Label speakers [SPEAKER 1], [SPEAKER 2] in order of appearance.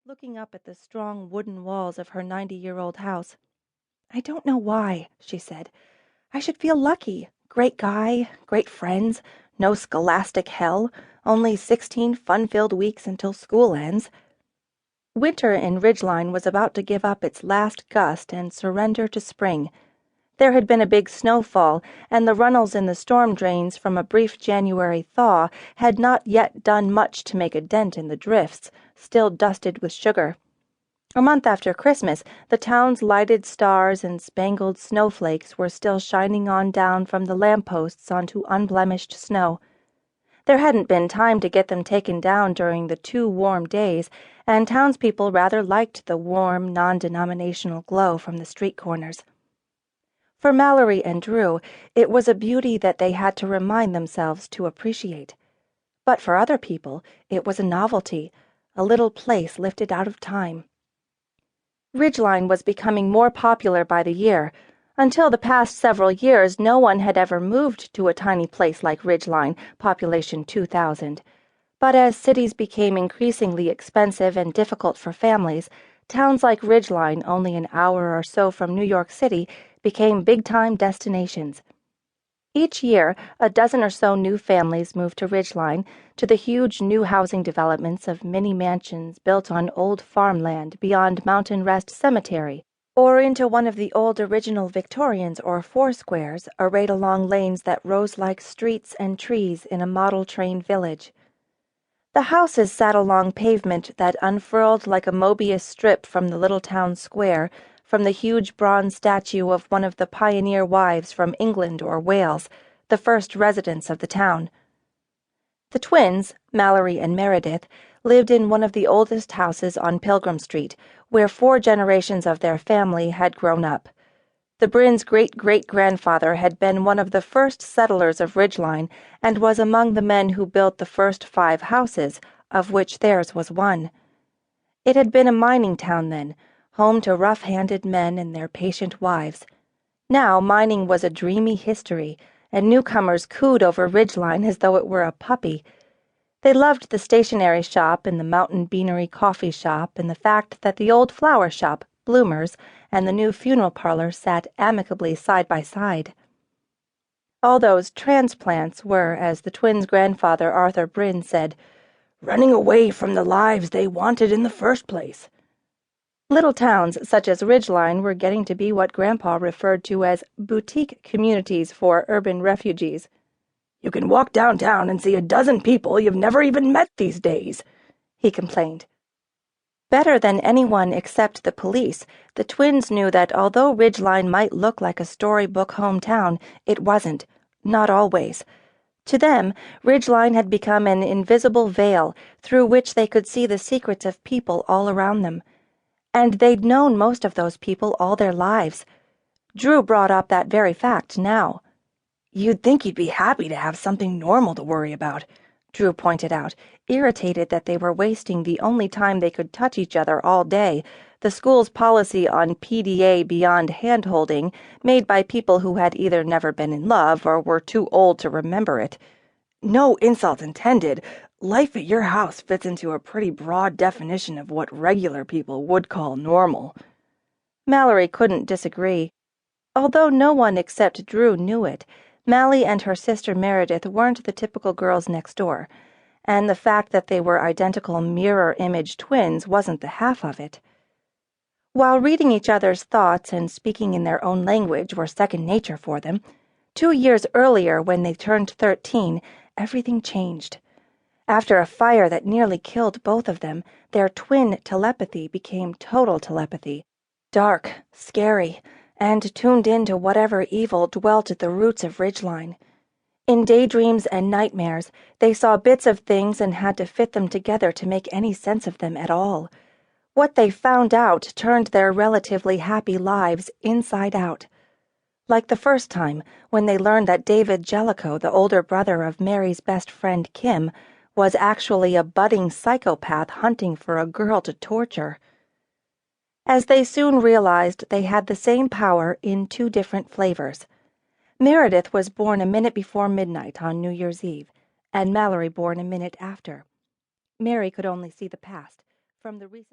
[SPEAKER 1] looking up at the strong wooden walls of her 90-year-old house. "I don't know why," she said. "I should feel lucky. Great guy, great friends, no scholastic hell, only 16 fun-filled weeks until school ends." Winter in Ridgeline was about to give up its last gust and surrender to spring. There had been a big snowfall, and the runnels in the storm drains from a brief January thaw had not yet done much to make a dent in the drifts, still dusted with sugar. A month after Christmas, the town's lighted stars and spangled snowflakes were still shining on down from the lampposts onto unblemished snow. There hadn't been time to get them taken down during the 2 warm days, and townspeople rather liked the warm, non-denominational glow from the street corners. For Mallory and Drew, it was a beauty that they had to remind themselves to appreciate. But for other people, it was a novelty, a little place lifted out of time. Ridgeline was becoming more popular by the year. Until the past several years, no one had ever moved to a tiny place like Ridgeline, population 2,000. But as cities became increasingly expensive and difficult for families, towns like Ridgeline, only an hour or so from New York City, became big-time destinations. Each year, a dozen or so new families moved to Ridgeline, to the huge new housing developments of mini mansions built on old farmland beyond Mountain Rest Cemetery, or into one of the old original Victorians or Foursquares arrayed along lanes that rose like streets and trees in a model train village. The houses sat along pavement that unfurled like a Mobius strip from the little town square, from the huge bronze statue of one of the pioneer wives from England or Wales, the first residents of the town. The twins, Mallory and Meredith, lived in one of the oldest houses on Pilgrim Street, where 4 generations of their family had grown up. The Brynn's great-great-grandfather had been one of the first settlers of Ridgeline and was among the men who built the first 5 houses, of which theirs was one. It had been a mining town then, home to rough-handed men and their patient wives. Now mining was a dreamy history, and newcomers cooed over Ridgeline as though it were a puppy. They loved the stationery shop and the Mountain Beanery coffee shop and the fact that the old flower shop, Bloomers, and the new funeral parlor sat amicably side by side. All those transplants were, as the twins' grandfather Arthur Brynn said, "running away from the lives they wanted in the first place." Little towns such as Ridgeline were getting to be what Grandpa referred to as boutique communities for urban refugees. "You can walk downtown and see a dozen people you've never even met these days," he complained. Better than anyone except the police, the twins knew that although Ridgeline might look like a storybook hometown, it wasn't, not always. To them, Ridgeline had become an invisible veil through which they could see the secrets of people all around them. And they'd known most of those people all their lives. Drew brought up that very fact now. "You'd think you'd be happy to have something normal to worry about," Drew pointed out, irritated that they were wasting the only time they could touch each other all day, the school's policy on PDA beyond hand-holding, made by people who had either never been in love or were too old to remember it. "No insult intended. Life at your house fits into a pretty broad definition of what regular people would call normal." Mallory couldn't disagree. Although no one except Drew knew it, Mally and her sister Meredith weren't the typical girls next door, and the fact that they were identical mirror-image twins wasn't the half of it. While reading each other's thoughts and speaking in their own language were second nature for them, 2 years earlier, when they turned 13, everything changed. After a fire that nearly killed both of them, their twin telepathy became total telepathy. Dark, scary, and tuned into whatever evil dwelt at the roots of Ridgeline. In daydreams and nightmares, they saw bits of things and had to fit them together to make any sense of them at all. What they found out turned their relatively happy lives inside out. Like the first time, when they learned that David Jellicoe, the older brother of Mary's best friend Kim, was actually a budding psychopath hunting for a girl to torture. As they soon realized, they had the same power in 2 different flavors. Meredith was born a minute before midnight on New Year's Eve, and Mallory born a minute after. Mary could only see the past. From the recent